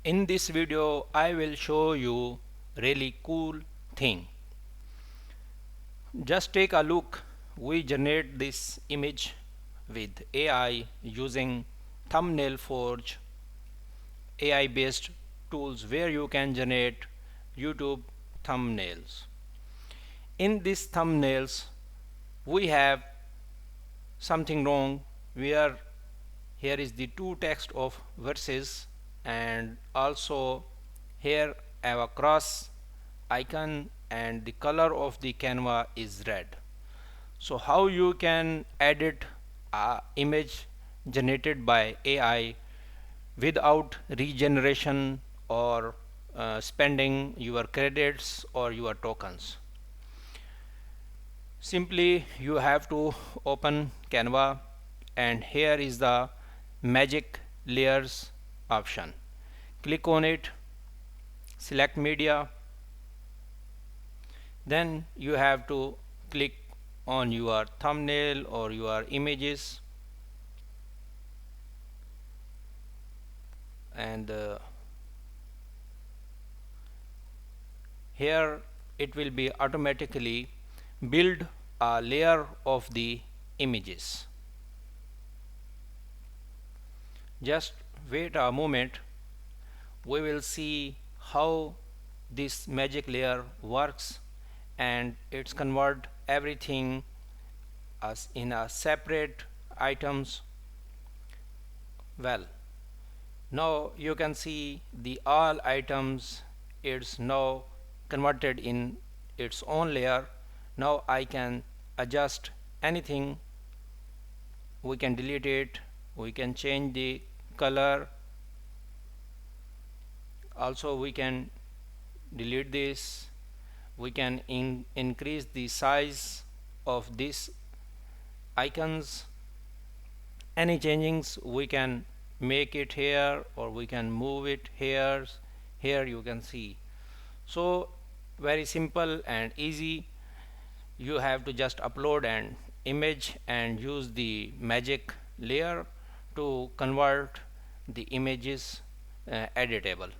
In this video I will show you really cool thing. Just take a look. We generate this image with AI using Thumbnail Forge AI based tools where you can generate YouTube thumbnails. In these thumbnails we have something wrong where here is the two text of verses, and also here I have a cross icon and the color of the Canva is red. So how you can edit a image generated by AI without regeneration or spending your credits or your tokens? Simply you have to open Canva, and here is the magic layers option. Click on it, select media, then you have to click on your thumbnail or your images, and here it will be automatically build a layer of the images. Just wait a moment, we will see how this magic layer works, and it's convert everything as in a separate items. Well, now you can see the all items, it's now converted in its own layer. Now I can adjust anything, we can delete it, we can change the color, also we can delete this, we can increase the size of these icons, any changings we can make it here or we can move it here. Here you can see. So very simple and easy. You have to just upload an image and use the magic layer to convert the images editable.